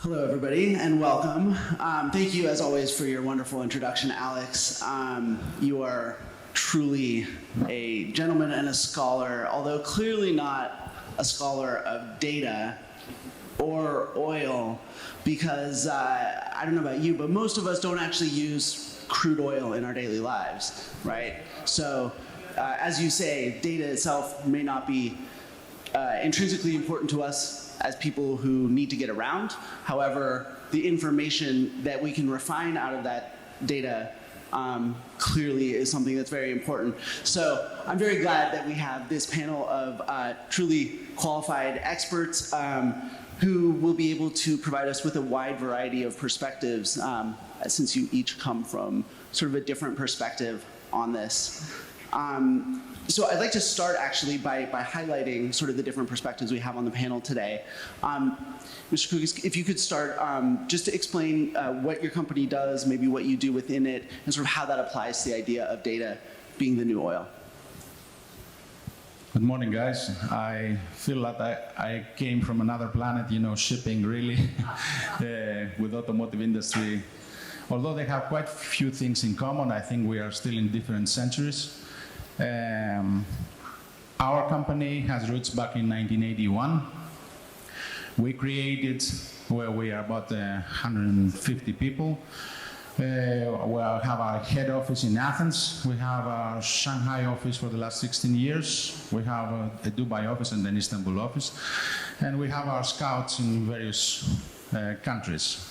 Hello, everybody, and welcome. Thank you, as always, for your wonderful introduction, Alex. You are truly a gentleman and a scholar, although clearly not a scholar of data or oil, because I don't know about you, but most of us don't actually use crude oil in our daily lives, right? So, as you say, data itself may not be intrinsically important to us as people who need to get around. However, the information that we can refine out of that data clearly is something that's very important. So I'm very glad that we have this panel of truly qualified experts who will be able to provide us with a wide variety of perspectives, since you each come from sort of a different perspective on this. So I'd like to start actually by highlighting sort of the different perspectives we have on the panel today. Mr. Kugis, if you could start just to explain what your company does, maybe what you do within it, and sort of how that applies to the idea of data being the new oil. Good morning, guys. I feel that I came from another planet, shipping really, with automotive industry. Although they have quite a few things in common, I think we are still in different centuries. Our company has roots back in 1981. We created, where we are about 150 people. We have our head office in Athens. We have our Shanghai office for the last 16 years. We have a Dubai office and an Istanbul office. And we have our scouts in various countries.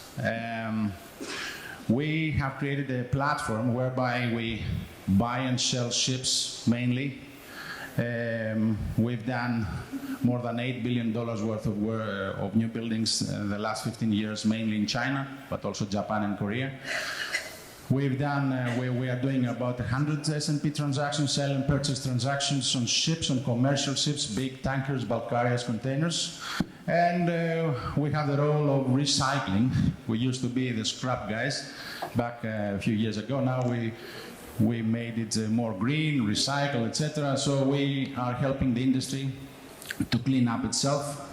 We have created a platform whereby we buy and sell ships mainly. We've done more than $8 billion worth of new buildings the last 15 years, mainly in China, but also Japan and Korea. We've done, we are doing about 100 S&P transactions, sell and purchase transactions on ships, on commercial ships, big tankers, bulk carriers, containers. And we have the role of recycling. We used to be the scrap guys back a few years ago. Now we made it more green, recycle, etc. So we are helping the industry to clean up itself.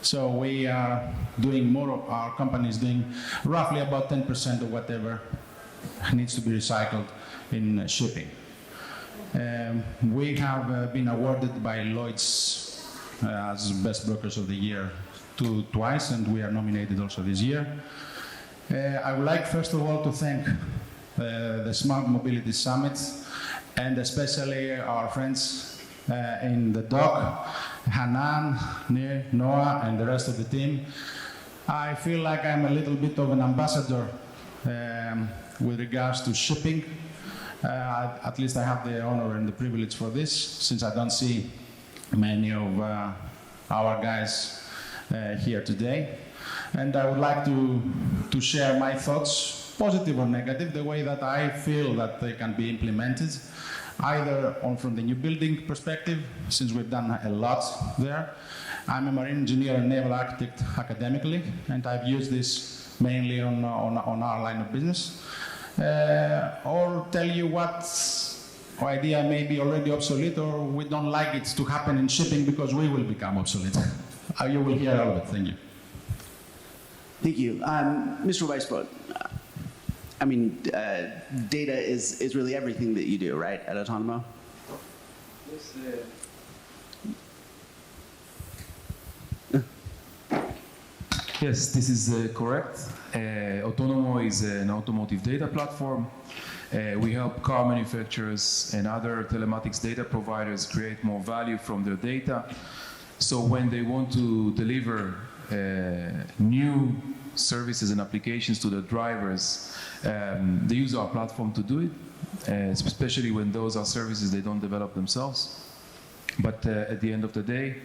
So we are doing more of our company is doing roughly about 10% of whatever needs to be recycled in shipping. We have been awarded by Lloyd's as Best Brokers of the Year twice, and we are nominated also this year. I would like, first of all, to thank the Smart Mobility Summit, and especially our friends in the dock, Hanan, Nir, Noah, and the rest of the team. I feel like I'm a little bit of an ambassador with regards to shipping. At least I have the honor and the privilege for this, since I don't see many of our guys here today. And I would like to share my thoughts, positive or negative, the way that I feel that they can be implemented, either from the new building perspective, since we've done a lot there. I'm a marine engineer and naval architect academically, and I've used this mainly on our line of business. Or tell you what idea may be already obsolete, or we don't like it to happen in shipping because we will become obsolete. You will hear all of it. Thank you. Thank you. Mr. Weisbrot, I mean, data is really everything that you do, right, at Autonomo? Yes, this is correct. Autonomo is an automotive data platform. We help car manufacturers and other telematics data providers create more value from their data. So when they want to deliver new services and applications to the drivers, they use our platform to do it, especially when those are services they don't develop themselves. But at the end of the day,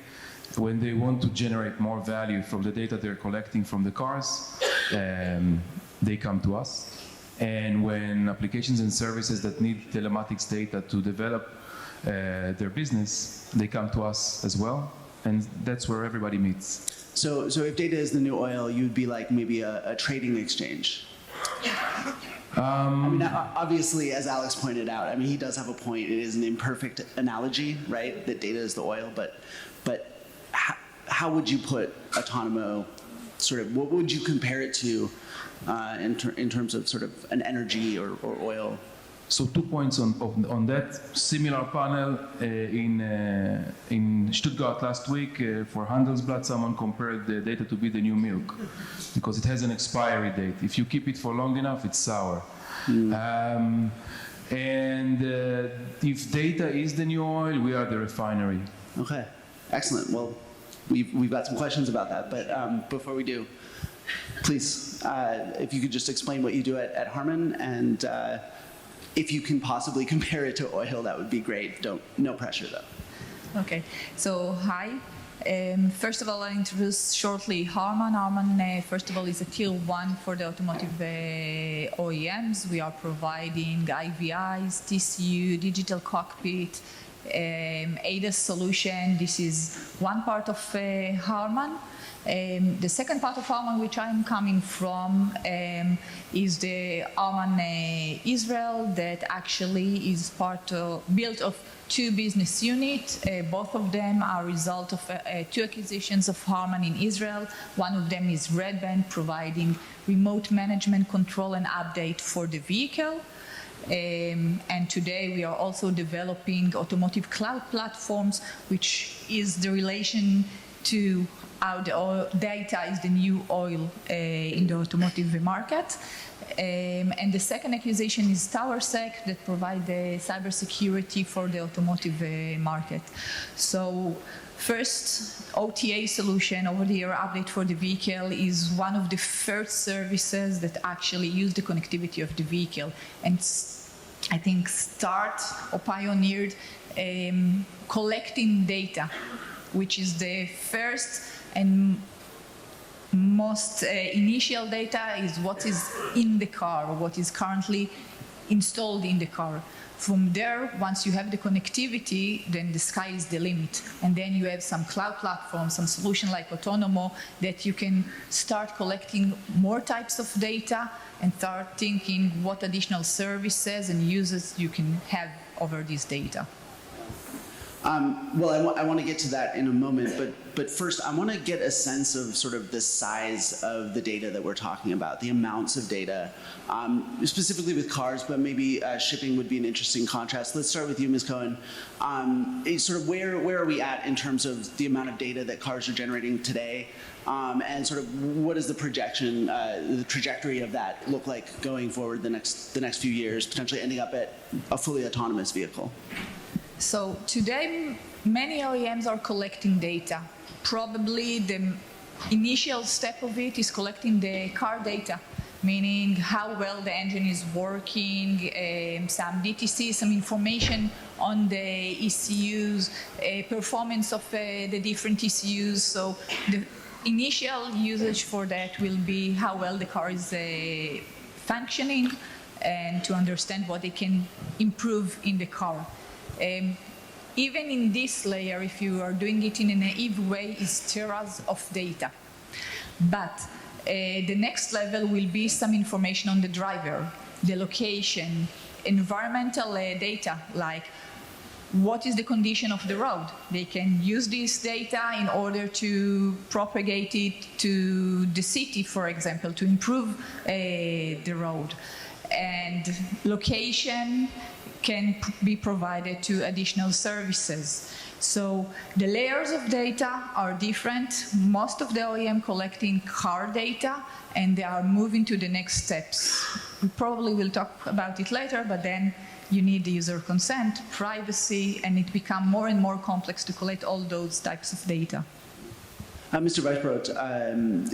when they want to generate more value from the data they're collecting from the cars, they come to us. And when applications and services that need telematics data to develop their business, they come to us as well. And that's where everybody meets. So if data is the new oil, you'd be like maybe a trading exchange. I mean, obviously, as Alex pointed out, I mean, he does have a point. It is an imperfect analogy, right? That data is the oil, but how would you put Autonomo sort of, what would you compare it to in terms of sort of an energy or oil? So 2 points on that. Similar panel in Stuttgart last week for Handelsblatt, someone compared the data to be the new milk because it has an expiry date. If you keep it for long enough, it's sour. If data is the new oil, we are the refinery. Okay, excellent. Well, we've got some questions about that, but before we do, please, if you could just explain what you do at Harman, and if you can possibly compare it to oil, that would be great. No pressure though. Okay, so hi. First of all, I'll introduce shortly Harman. Harman, first of all, is a tier 1 for the automotive OEMs. We are providing IVIs, TCU, digital cockpit, ADAS solution. This is one part of Harman. The second part of Harman, which I'm coming from, is the Harman Israel, that actually is built of 2 business units. Both of them are a result of 2 acquisitions of Harman in Israel. One of them is Redband, providing remote management, control, and update for the vehicle. And today we are also developing automotive cloud platforms, which is the relation to how the data is the new oil in the automotive market. And the second acquisition is TowerSec, that provide the cybersecurity for the automotive market. So first, OTA solution, over-the-air update for the vehicle, is one of the first services that actually use the connectivity of the vehicle, and I think start or pioneered collecting data, which is the first and most initial data is what is in the car, what is currently installed in the car. From there, once you have the connectivity, then the sky is the limit. And then you have some cloud platforms, some solution like Autonomo, that you can start collecting more types of data and start thinking what additional services and uses you can have over this data. Well, I want to get to that in a moment, but first I want to get a sense of sort of the size of the data that we're talking about, the amounts of data, specifically with cars, but maybe shipping would be an interesting contrast. Let's start with you, Ms. Cohen. Sort of where are we at in terms of the amount of data that cars are generating today, and sort of what is the projection, the trajectory of that look like going forward the next few years, potentially ending up at a fully autonomous vehicle? So today, many OEMs are collecting data. Probably the initial step of it is collecting the car data, meaning how well the engine is working, some DTC, some information on the ECUs, performance of the different ECUs. So the initial usage for that will be how well the car is functioning, and to understand what they can improve in the car. Even in this layer, if you are doing it in a naive way, is teras of data. But the next level will be some information on the driver, the location, environmental data, like what is the condition of the road. They can use this data in order to propagate it to the city, for example, to improve the road. And location can be provided to additional services. So the layers of data are different. Most of the OEM collecting car data, and they are moving to the next steps. We probably will talk about it later, but then you need the user consent, privacy, and it becomes more and more complex to collect all those types of data. Mr. Weisbrot,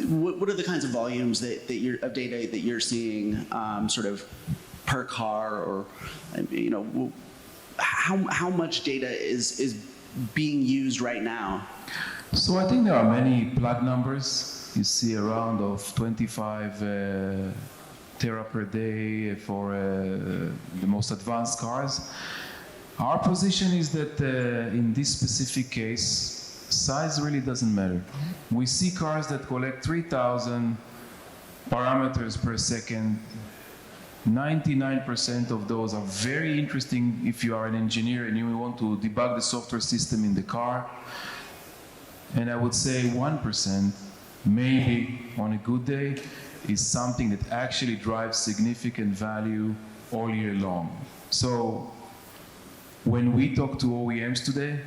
what are the kinds of volumes of data that you're seeing sort of per car, or how much data is being used right now? So I think there are many plug numbers. You see around of 25 tera per day for the most advanced cars. Our position is that in this specific case, size really doesn't matter. We see cars that collect 3,000 parameters per second. 99% of those are very interesting if you are an engineer and you want to debug the software system in the car. And I would say 1% maybe on a good day, is something that actually drives significant value all year long. So when we talk to OEMs today,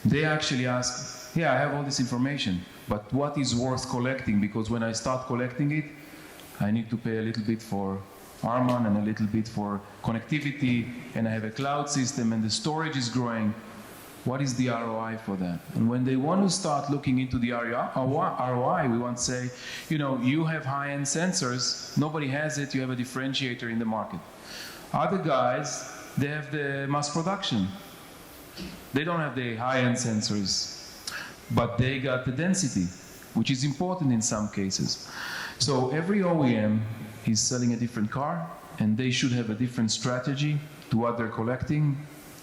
they actually ask, yeah, I have all this information, but what is worth collecting? Because when I start collecting it, I need to pay a little bit for Arman and a little bit for connectivity, and I have a cloud system and the storage is growing. What is the ROI for that? And when they want to start looking into the ROI, we want to say, you know, you have high-end sensors, nobody has it, you have a differentiator in the market. Other guys, they have the mass production. They don't have the high-end sensors, but they got the density, which is important in some cases. So every OEM is selling a different car, and they should have a different strategy to what they're collecting.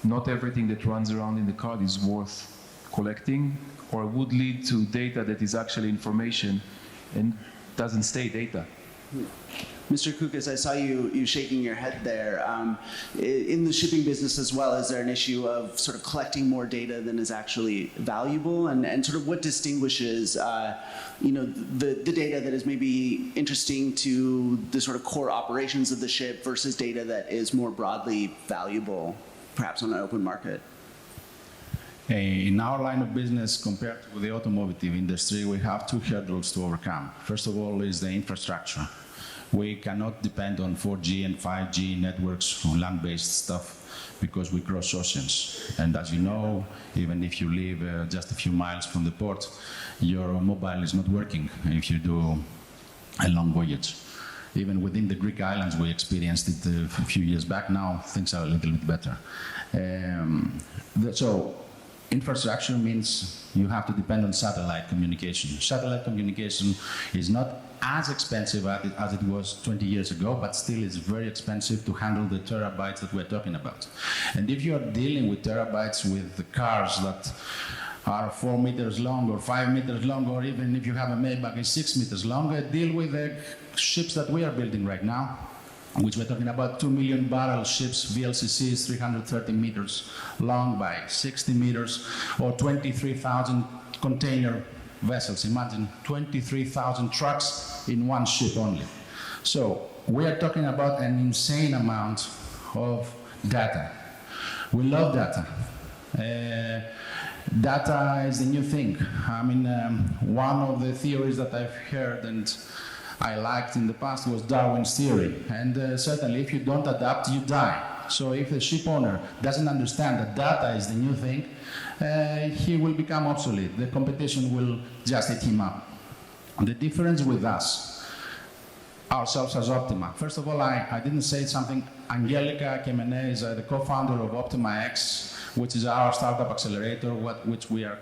Not everything that runs around in the car is worth collecting or would lead to data that is actually information and doesn't stay data. Mr. Kukas, I saw you shaking your head there. In the shipping business as well, is there an issue of sort of collecting more data than is actually valuable? And sort of what distinguishes the data that is maybe interesting to the sort of core operations of the ship versus data that is more broadly valuable, perhaps on an open market? In our line of business, compared to the automotive industry, we have two hurdles to overcome. First of all is the infrastructure. We cannot depend on 4G and 5G networks or land-based stuff because we cross oceans. And as you know, even if you live just a few miles from the port, your mobile is not working if you do a long voyage. Even within the Greek islands, we experienced it a few years back. Now things are a little bit better. So infrastructure means you have to depend on satellite communication. Satellite communication is not as expensive as it was 20 years ago, but still is very expensive to handle the terabytes that we're talking about. And if you are dealing with terabytes with the cars that are 4 meters long or 5 meters long, or even if you have a Maybach is 6 meters long, deal with the ships that we are building right now, which we're talking about 2 million barrel ships, VLCCs, 330 meters long by 60 meters, or 23,000 container vessels. Imagine 23,000 trucks in one ship only. So we are talking about an insane amount of data. We love data. Data is the new thing. I mean, one of the theories that I've heard and I liked in the past was Darwin's theory. And certainly if you don't adapt, you die. So if the ship owner doesn't understand that data is the new thing, he will become obsolete. The competition will just eat him up. The difference with us, ourselves as Optima. First of all, I didn't say something. Angelica Kemene is the co-founder of Optima X, which is our startup accelerator, which we are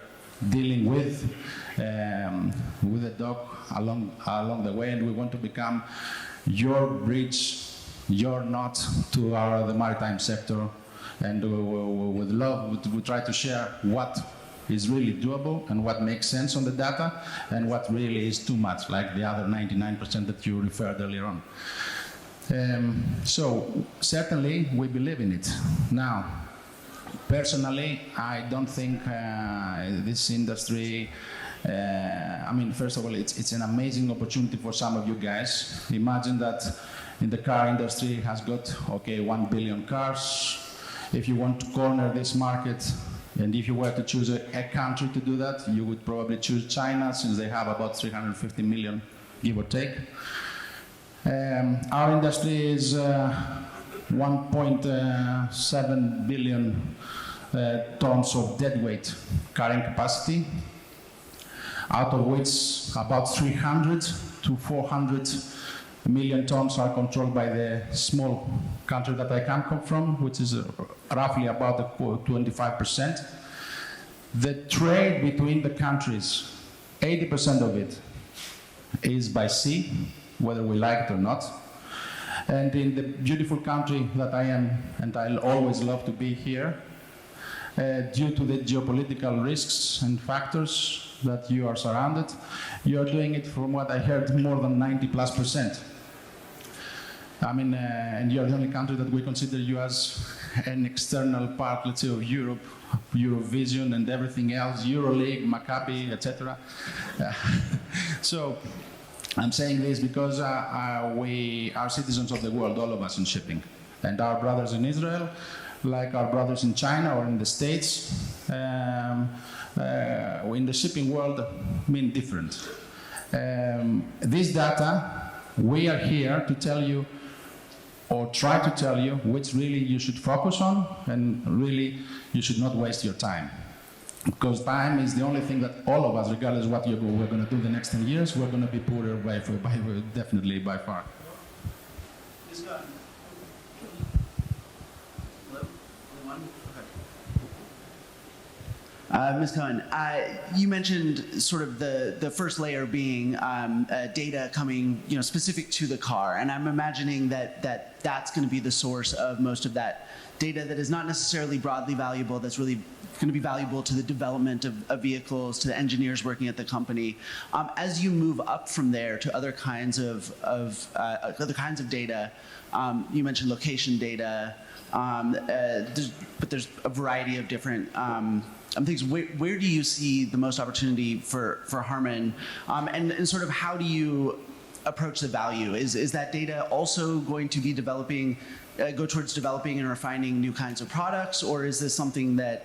dealing with the doc along the way, and we want to become your bridge, your knot to the maritime sector. And with love, we try to share what is really doable and what makes sense on the data and what really is too much, like the other 99% that you referred earlier on. So certainly we believe in it. Now, personally, I don't think this industry, I mean, first of all, it's an amazing opportunity for some of you guys. Imagine that in the car industry has got, 1 billion cars. If you want to corner this market, and if you were to choose a country to do that, you would probably choose China, since they have about 350 million, give or take. Our industry is 1.7 billion tons of deadweight carrying capacity, out of which about 300 to 400 million tons are controlled by the small country that I come from, which is roughly about 25%. The trade between the countries, 80% of it is by sea, whether we like it or not. And in the beautiful country that I am, and I'll always love to be here, due to the geopolitical risks and factors that you are surrounded, you are doing it, from what I heard, more than 90+%. I mean, and you're the only country that we consider you as an external part, let's say, of Europe, Eurovision and everything else, EuroLeague, Maccabi, etc. So I'm saying this because we are citizens of the world, all of us in shipping. And our brothers in Israel, like our brothers in China or in the States, in the shipping world, mean different. This data, we are here to tell you, or try to tell you, which really you should focus on, and really you should not waste your time. Because time is the only thing that all of us, regardless of what we're going to do the next 10 years, we're going to be poorer definitely by far. Ms. Cohen, you mentioned sort of the first layer being data coming, specific to the car, and I'm imagining that's going to be the source of most of that data that is not necessarily broadly valuable. That's really going to be valuable to the development of vehicles, to the engineers working at the company. As you move up from there to other kinds of data, you mentioned location data, but there's a variety of different things. Where do you see the most opportunity for Harman, and sort of how do you approach the value? Is that data also going to be go towards developing and refining new kinds of products, or is this something that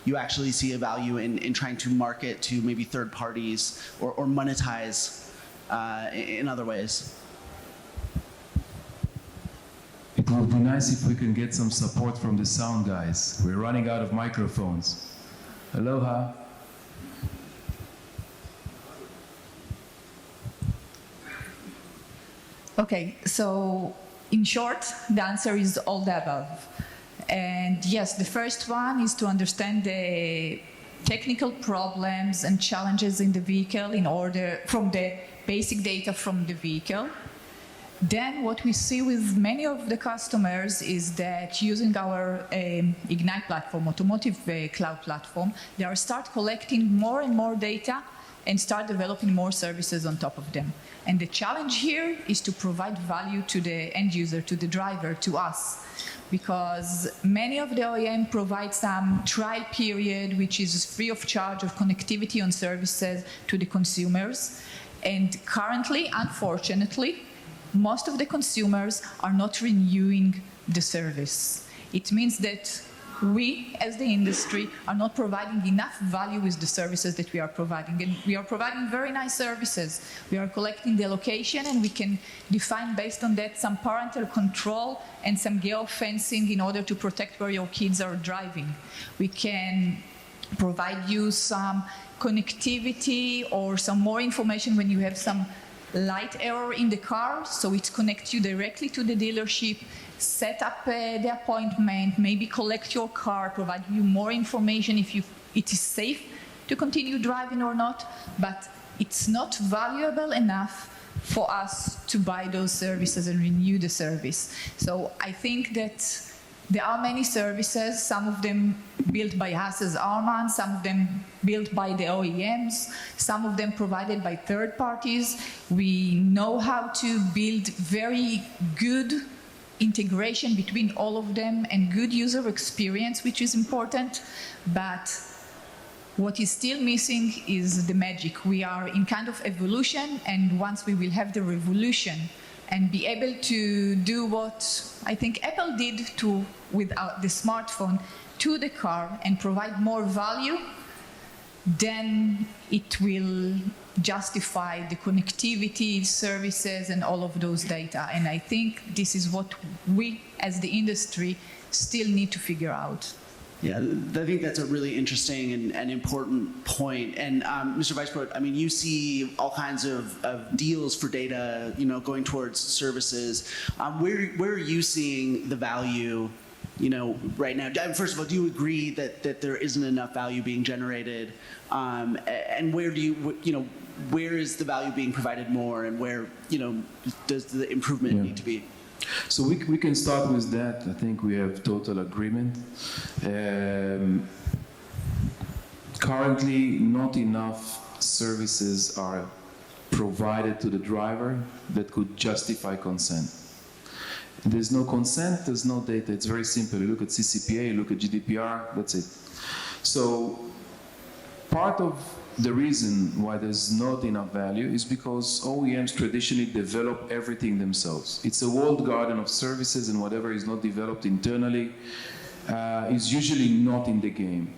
you actually see a value in trying to market to maybe third parties or monetize in other ways? It would be nice if we can get some support from the sound guys. We're running out of microphones. Aloha. Okay, so in short, the answer is all the above. And yes, the first one is to understand the technical problems and challenges in the vehicle from the basic data from the vehicle. Then what we see with many of the customers is that using our Ignite platform, automotive cloud platform, they are start collecting more and more data and start developing more services on top of them. And the challenge here is to provide value to the end user, to the driver, to us. Because many of the OEM provide some trial period, which is free of charge of connectivity on services to the consumers. And currently, unfortunately, most of the consumers are not renewing the service. It means that we, as the industry, are not providing enough value with the services that we are providing. And we are providing very nice services. We are collecting the location, and we can define based on that some parental control and some geofencing in order to protect where your kids are driving. We can provide you some connectivity or some more information when you have some light error in the car, so it connects you directly to the dealership, set up the appointment, maybe collect your car, provide you more information if it is safe to continue driving or not, but it's not valuable enough for us to buy those services and renew the service. So I think that there are many services, some of them built by us as Harman, some of them built by the OEMs, some of them provided by third parties. We know how to build very good integration between all of them and good user experience, which is important, but what is still missing is the magic. We are in kind of evolution, and once we will have the revolution and be able to do what I think Apple did with the smartphone to the car and provide more value, then it will justify the connectivity services and all of those data. And I think this is what we as the industry still need to figure out. Yeah, I think that's a really interesting and important point. And Mr. Vice President, I mean, you see all kinds of deals for data, going towards services. Where are you seeing the value, right now? First of all, do you agree that there isn't enough value being generated? And where where is the value being provided more, and where, does the improvement need to be? So we can start with that. I think we have total agreement. Currently, not enough services are provided to the driver that could justify consent. There's no consent, there's no data. It's very simple. You look at CCPA, you look at GDPR, that's it. So part of the reason why there's not enough value is because OEMs traditionally develop everything themselves. It's a walled garden of services, and whatever is not developed internally is usually not in the game.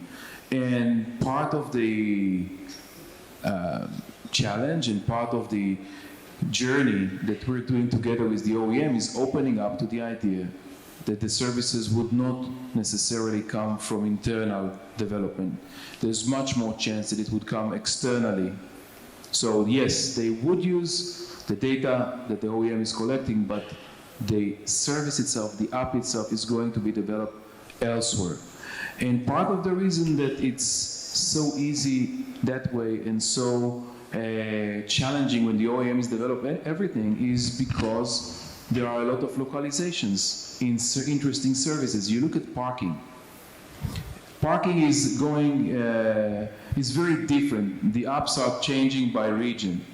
And part of the challenge and part of the journey that we're doing together with the OEM is opening up to the idea that the services would not necessarily come from internal development. There's much more chance that it would come externally. So yes, they would use the data that the OEM is collecting, but the service itself, the app itself, is going to be developed elsewhere. And part of the reason that it's so easy that way and so challenging when the OEMs develop everything is because there are a lot of localizations in interesting services. You look at parking. Parking is is very different. The apps are changing by region.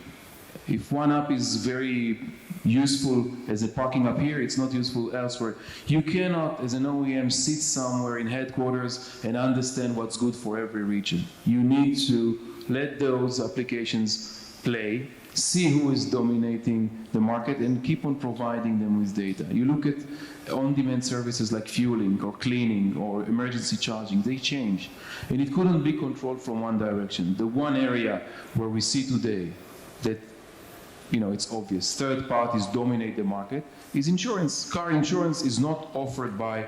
If one app is very useful as a parking app here, it's not useful elsewhere. You cannot, as an OEM, sit somewhere in headquarters and understand what's good for every region. You need to let those applications play, see who is dominating the market, and keep on providing them with data. You look at on-demand services like fueling or cleaning or emergency charging, they change. And it couldn't be controlled from one direction. The one area where we see today that, it's obvious, third parties dominate the market is insurance. Car insurance is not offered by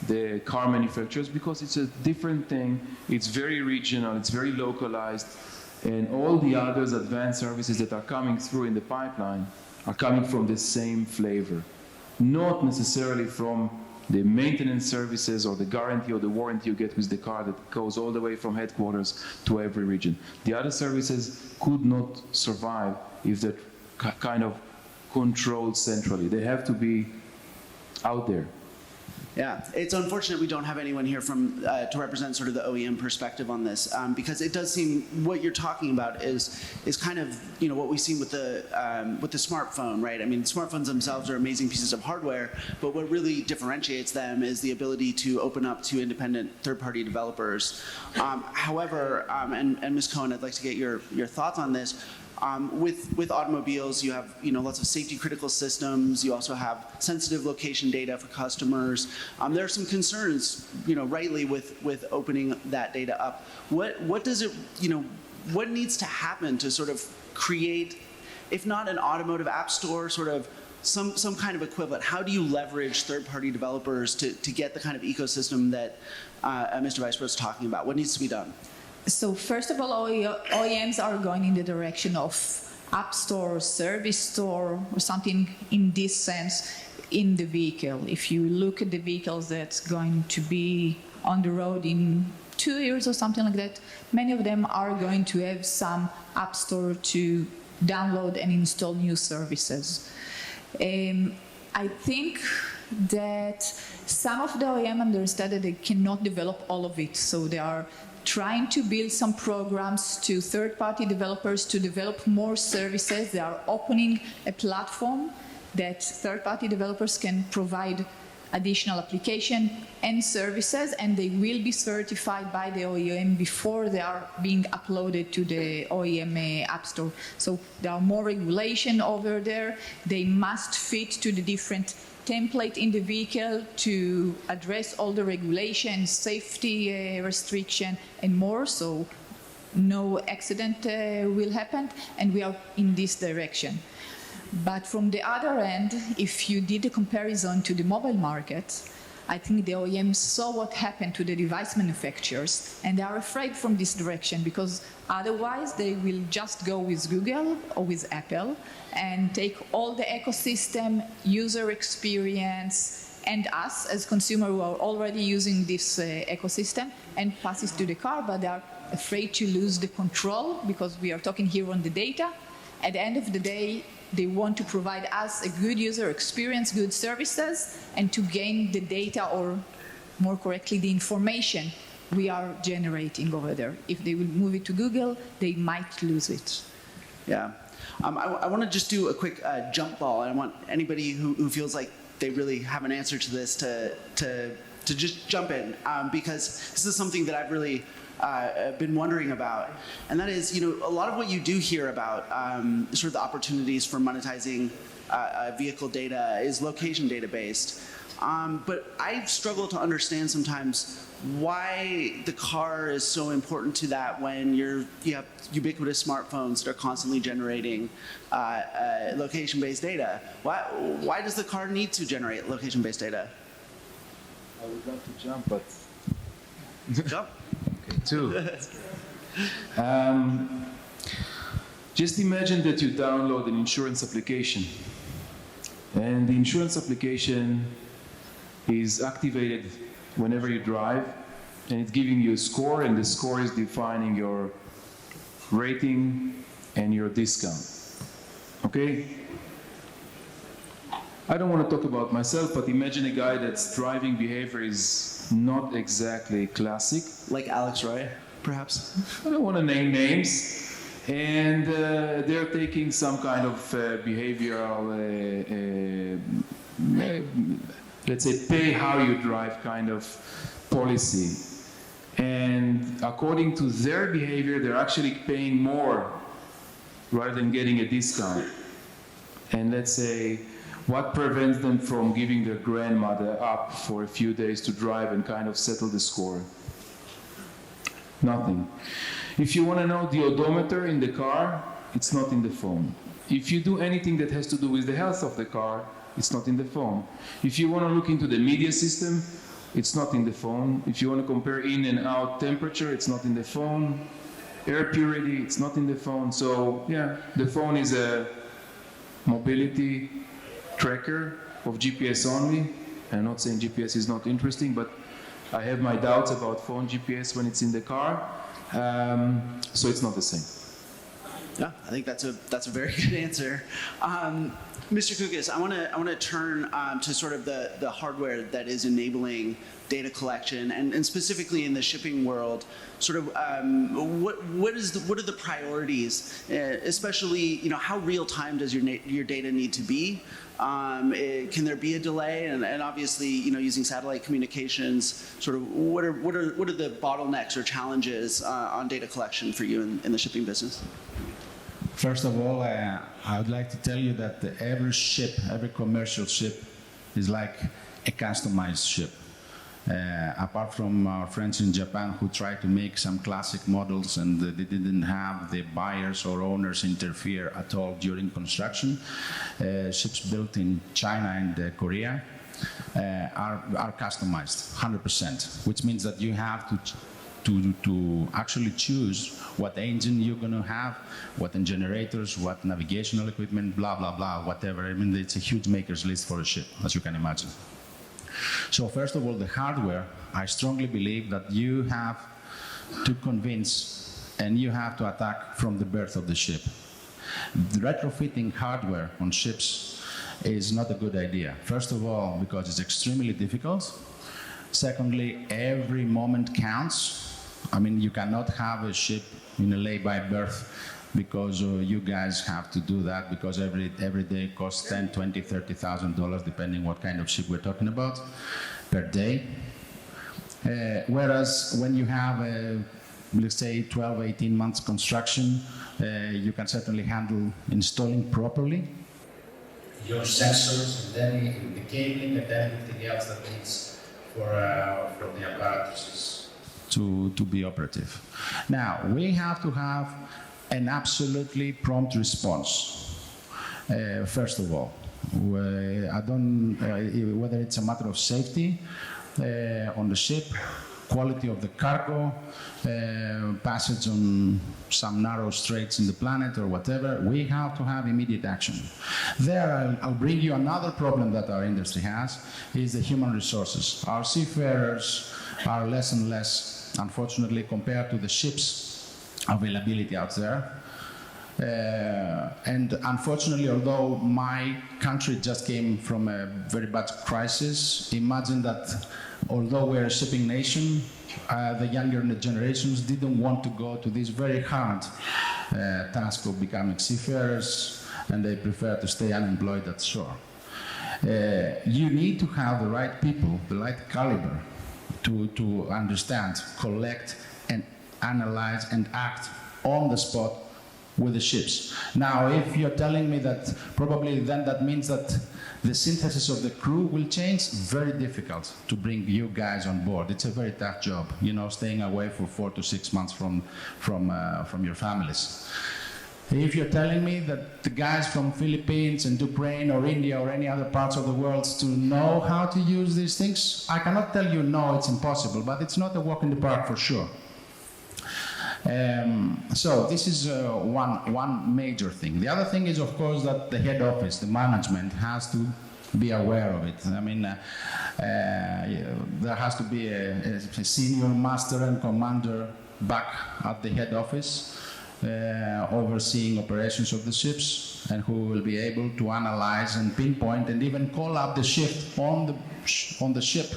the car manufacturers because it's a different thing. It's very regional, it's very localized, and all the others advanced services that are coming through in the pipeline are coming from the same flavor, not necessarily from the maintenance services or the guarantee or the warranty you get with the car that goes all the way from headquarters to every region. The other services could not survive if they're kind of controlled centrally. They have to be out there. Yeah, it's unfortunate we don't have anyone here from to represent sort of the OEM perspective on this, because it does seem what you're talking about is kind of what we've seen with the smartphone, right? I mean, smartphones themselves are amazing pieces of hardware, but what really differentiates them is the ability to open up to independent third-party developers. However, and Ms. Cohen, I'd like to get your thoughts on this. With automobiles, you have lots of safety critical systems. You also have sensitive location data for customers. There are some concerns, rightly with opening that data up. What does it what needs to happen to sort of create, if not an automotive app store, sort of some kind of equivalent? How do you leverage third-party developers to get the kind of ecosystem that Mr. Vice was talking about? What needs to be done? So first of all, OEMs are going in the direction of app store, service store, or something in this sense in the vehicle. If you look at the vehicles that's going to be on the road in 2 years or something like that, many of them are going to have some app store to download and install new services. I think that some of the OEM understand that they cannot develop all of it, so they are trying to build some programs to third-party developers to develop more services. They are opening a platform that third-party developers can provide additional application and services, and they will be certified by the OEM before they are being uploaded to the OEM App Store. So there are more regulation over there. They must fit to the different template in the vehicle to address all the regulations, safety restriction, and more, so no accident will happen, and we are in this direction. But from the other end, if you did a comparison to the mobile market, I think the OEMs saw what happened to the device manufacturers, and they are afraid from this direction because otherwise they will just go with Google or with Apple and take all the ecosystem, user experience, and us as consumers who are already using this ecosystem and pass it to the car, but they are afraid to lose the control because we are talking here on the data. At the end of the day, they want to provide us a good user experience, good services, and to gain the data, or more correctly, the information we are generating over there. If they will move it to Google, they might lose it. Yeah. I want to just do a quick jump ball. I want anybody who feels like they really have an answer to this to just jump in, because this is something that I've really been wondering about, and that is, a lot of what you do hear about sort of the opportunities for monetizing vehicle data is location data based. But I struggle to understand sometimes why the car is so important to that when you have ubiquitous smartphones that are constantly generating location-based data. Why does the car need to generate location-based data? I would love to jump, but Jump. okay, two. Just imagine that you download an insurance application, and the insurance application is activated whenever you drive, and it's giving you a score, and the score is defining your rating and your discount. Okay? I don't want to talk about myself, but imagine a guy that's driving behavior is not exactly classic. Like Alex Roy, perhaps? I don't want to name names. And they're taking some kind of behavioral, let's say, pay how you drive kind of policy. And according to their behavior, they're actually paying more rather than getting a discount. And let's say, what prevents them from giving their grandmother up for a few days to drive and kind of settle the score? Nothing. If you want to know the odometer in the car, it's not in the phone. If you do anything that has to do with the health of the car, it's not in the phone. If you want to look into the media system, it's not in the phone. If you want to compare in and out temperature, it's not in the phone. Air purity, it's not in the phone. So yeah, the phone is a mobility tracker of GPS only. I'm not saying GPS is not interesting, but I have my doubts about phone GPS when it's in the car. So it's not the same. Yeah, I think that's a very good answer. Mr. Kukas, I want to turn to sort of the hardware that is enabling data collection, and specifically in the shipping world. Sort of what are the priorities, especially how real time does your data need to be? Can there be a delay? And obviously, using satellite communications, sort of what are the bottlenecks or challenges on data collection for you in the shipping business? First of all, I would like to tell you that every ship, every commercial ship, is like a customized ship. Apart from our friends in Japan who tried to make some classic models and they didn't have the buyers or owners interfere at all during construction, ships built in China and Korea are customized 100%, which means that you have to actually choose what engine you're going to have, what generators, what navigational equipment, blah, blah, blah, whatever. I mean, it's a huge maker's list for a ship, as you can imagine. So first of all, the hardware, I strongly believe that you have to convince and you have to attack from the birth of the ship. The retrofitting hardware on ships is not a good idea. First of all, because it's extremely difficult. Secondly, every moment counts. I mean, you cannot have a ship in a lay-by berth because you guys have to do that because every day costs $10,000, $20,000, $30,000 depending what kind of ship we're talking about per day. Whereas when you have let's say 12, 18 months construction, you can certainly handle installing properly your sensors and then the cabling and then everything else that needs for the apparatuses to be operative. Now, we have to have an absolutely prompt response. First of all, whether it's a matter of safety on the ship, quality of the cargo, passage on some narrow straits in the planet or whatever, we have to have immediate action. There, I'll bring you another problem that our industry has, is the human resources. Our seafarers are less and less, unfortunately, compared to the ships availability out there. And unfortunately, although my country just came from a very bad crisis, imagine that although we're a shipping nation, the younger generations didn't want to go to this very hard task of becoming seafarers, and they prefer to stay unemployed at shore. You need to have the right people, the right caliber, to understand, collect, and analyze and act on the spot with the ships. Now, if you're telling me that probably then that means that the synthesis of the crew will change, very difficult to bring you guys on board. It's a very tough job, you know, staying away for 4 to 6 months from your families. If you're telling me that the guys from Philippines and Ukraine or India or any other parts of the world to know how to use these things, I cannot tell you no, it's impossible, but it's not a walk in the park for sure. So this is one major thing. The other thing is, of course, that the head office, the management, has to be aware of it. I mean, there has to be a senior master and commander back at the head office, overseeing operations of the ships, and who will be able to analyze and pinpoint and even call up the shift on the ship,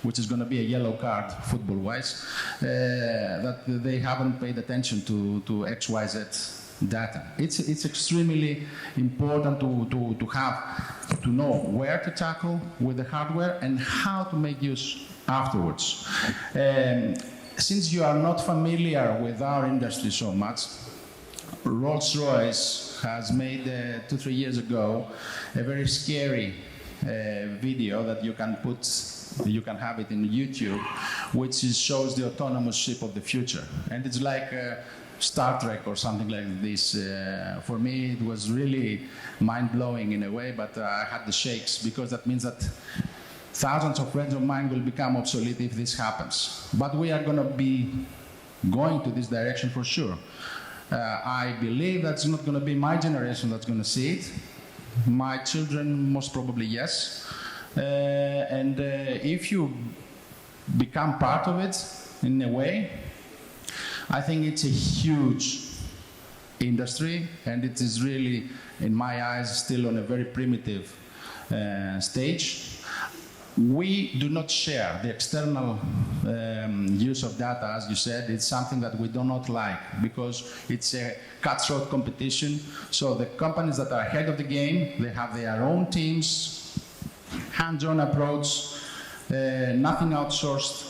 which is going to be a yellow card football-wise, that they haven't paid attention to XYZ data. It's extremely important to know where to tackle with the hardware and how to make use afterwards. Since you are not familiar with our industry so much, Rolls-Royce has made 2-3 years ago a very scary video that you can have it in YouTube, which shows the autonomous ship of the future. And it's like Star Trek or something like this. For me, it was really mind-blowing in a way, but I had the shakes, because that means that thousands of friends of mine will become obsolete if this happens. But we are going to be going to this direction for sure. I believe that's not going to be my generation that's going to see it. My children, most probably, yes. And if you become part of it in a way, I think it's a huge industry, and it is really, in my eyes, still on a very primitive stage. We do not share the external use of data, as you said. It's something that we do not like, because it's a cutthroat competition. So the companies that are ahead of the game, they have their own teams, hands-on approach, nothing outsourced.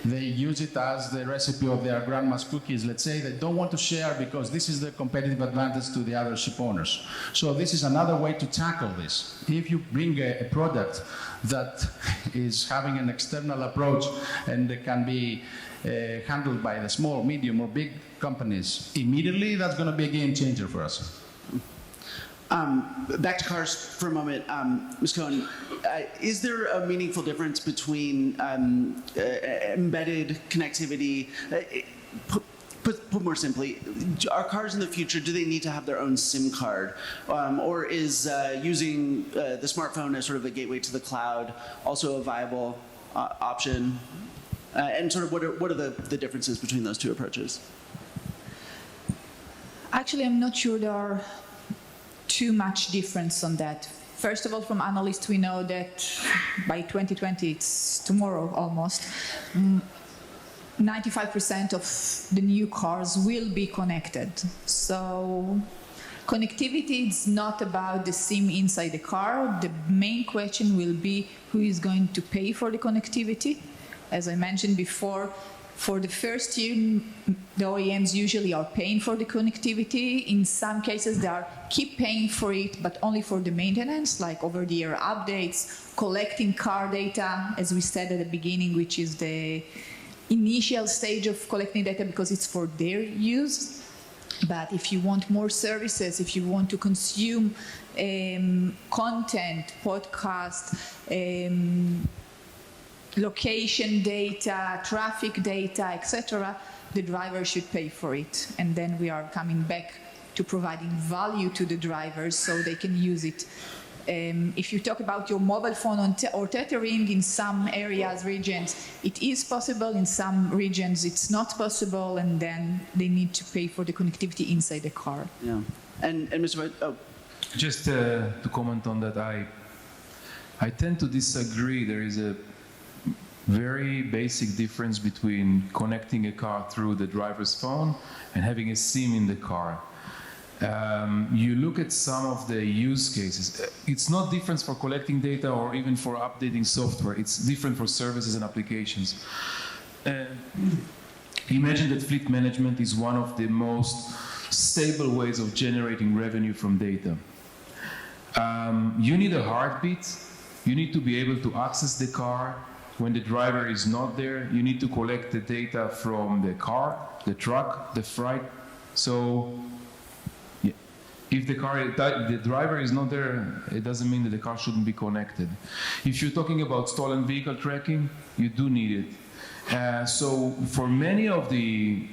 They use it as the recipe of their grandma's cookies, let's say. They don't want to share because this is the competitive advantage to the other ship owners. So this is another way to tackle this. If you bring a product that is having an external approach and can be handled by the small, medium, or big companies immediately, that's going to be a game changer for us. Back to cars for a moment. Ms. Cohen, is there a meaningful difference between embedded connectivity? Put more simply, are cars in the future, do they need to have their own SIM card? Or is using the smartphone as sort of a gateway to the cloud also a viable option? And sort of what are the differences between those two approaches? Actually, I'm not sure there are too much difference on that. First of all, from analysts, we know that by 2020, it's tomorrow almost, 95% of the new cars will be connected. So connectivity is not about the SIM inside the car. The main question will be who is going to pay for the connectivity. As I mentioned before, for the first year, the OEMs usually are paying for the connectivity. In some cases, they keep paying for it, but only for the maintenance, like over-the-air updates, collecting car data, as we said at the beginning, which is the initial stage of collecting data because it's for their use. But if you want more services, if you want to consume content, podcast, location data, traffic data, etc., the driver should pay for it. And then we are coming back to providing value to the drivers so they can use it. If you talk about your mobile phone or tethering in some areas, regions, it is possible. In some regions, it's not possible, and then they need to pay for the connectivity inside the car. Yeah. And Mr. White, oh. Just to comment on that, I tend to disagree. There is a very basic difference between connecting a car through the driver's phone and having a SIM in the car. you look at some of the use cases. It's not different for collecting data or even for updating software. It's different for services and applications. Imagine that fleet management is one of the most stable ways of generating revenue from data. You need a heartbeat. You need to be able to access the car when the driver is not there. You need to collect the data from the car, the truck, the freight. So if the driver is not there, it doesn't mean that the car shouldn't be connected. If you're talking about stolen vehicle tracking, you do need it. So for many of the,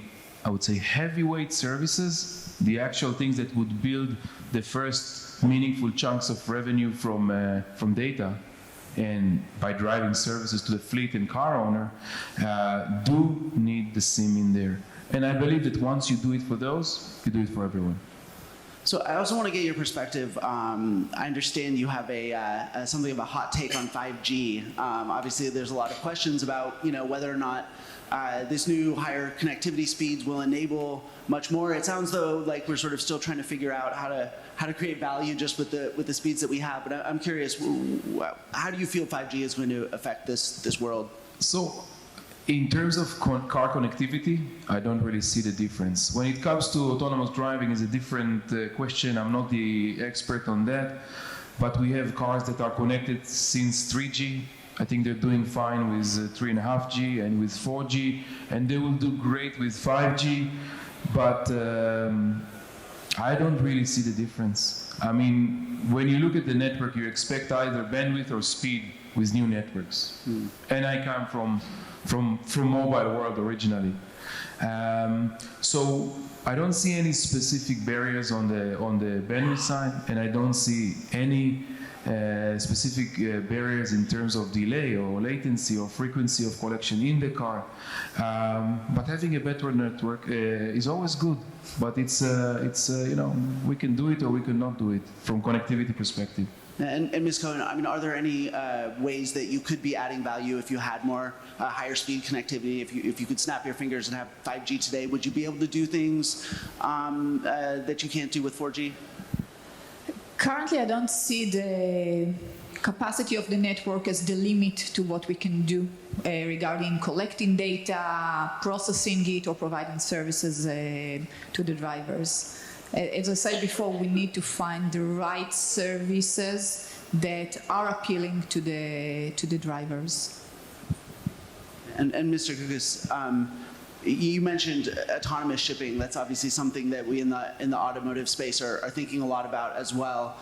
I would say, heavyweight services, the actual things that would build the first meaningful chunks of revenue from data, and by driving services to the fleet and car owner, do need the SIM in there. And I believe that once you do it for those, you do it for everyone. So I also want to get your perspective. I understand you have something of a hot take on 5G. Obviously, there's a lot of questions about whether or not this new higher connectivity speeds will enable much more. It sounds though like we're sort of still trying to figure out how to create value just with the speeds that we have. But I'm curious, how do you feel 5G is going to affect this world? So, in terms of car connectivity, I don't really see the difference. When it comes to autonomous driving, it's a different question. I'm not the expert on that, but we have cars that are connected since 3G. I think they're doing fine with 3.5G and with 4G, and they will do great with 5G, but I don't really see the difference. I mean, when you look at the network, you expect either bandwidth or speed with new networks. And I come from mobile world originally. So I don't see any specific barriers on the bandwidth side, and I don't see any specific barriers in terms of delay or latency or frequency of collection in the car. But having a better network is always good. But it's we can do it or we cannot do it from connectivity perspective. And Ms. Cohen, I mean, are there any ways that you could be adding value if you had more higher speed connectivity? If you could snap your fingers and have 5G today, would you be able to do things that you can't do with 4G? Currently, I don't see the capacity of the network as the limit to what we can do regarding collecting data, processing it, or providing services to the drivers. As I said before, we need to find the right services that are appealing to the drivers. And Mr. Kukas, you mentioned autonomous shipping. That's obviously something that we in the automotive space are thinking a lot about as well.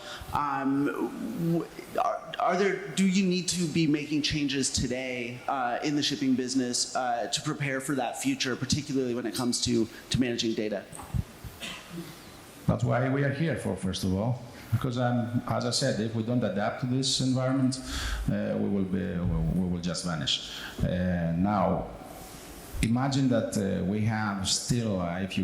Do you need to be making changes today in the shipping business to prepare for that future, particularly when it comes to managing data? That's why we are here for, first of all, because as I said, if we don't adapt to this environment, we will just vanish. Now, imagine that we have still, if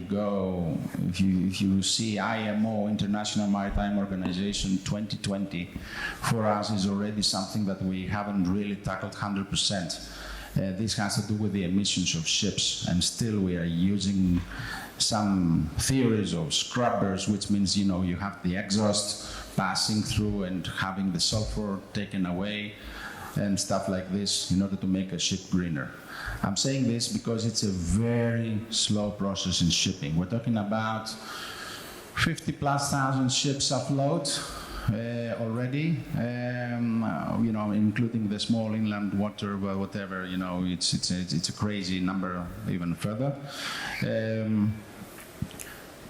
you see IMO, International Maritime Organization 2020, for us is already something that we haven't really tackled 100%. This has to do with the emissions of ships, and still we are using some theories of scrubbers, which means you have the exhaust passing through and having the sulfur taken away and stuff like this in order to make a ship greener. I'm saying this because it's a very slow process in shipping. We're talking about 50,000+ ships afloat already, including the small inland water, whatever, it's a crazy number even further.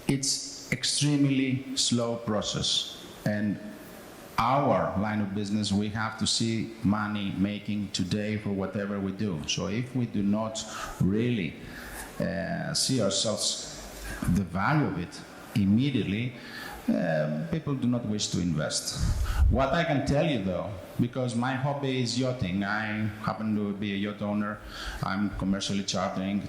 It's extremely slow process, and our line of business, we have to see money making today for whatever we do. So if we do not really see ourselves the value of it immediately, people do not wish to invest. What I can tell you though because my hobby is yachting. I happen to be a yacht owner. I'm commercially chartering,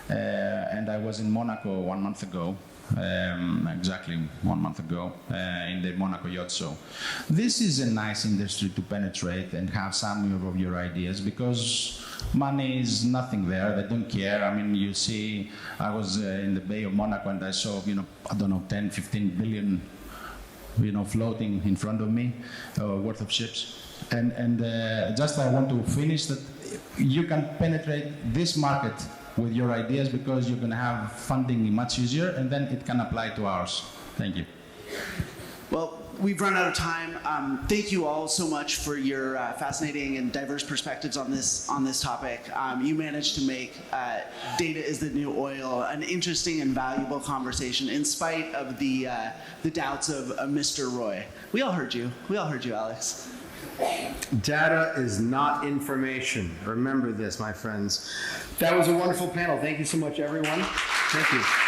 and I was in Monaco 1 month ago. Exactly 1 month ago in the Monaco Yacht Show. This is a nice industry to penetrate and have some of your ideas, because money is nothing there. They don't care. I mean, you see, I was in the Bay of Monaco and I saw, I don't know, 10, 15 billion, floating in front of me, worth of ships. And just I want to finish that you can penetrate this market with your ideas, because you're going to have funding much easier, and then it can apply to ours. Thank you. Well, we've run out of time. Thank you all so much for your fascinating and diverse perspectives on this topic. You managed to make data is the new oil an interesting and valuable conversation in spite of the doubts of Mr. Roy. We all heard you. We all heard you, Alex. Data is not information. Remember this, my friends. That was a wonderful panel. Thank you so much, everyone. Thank you.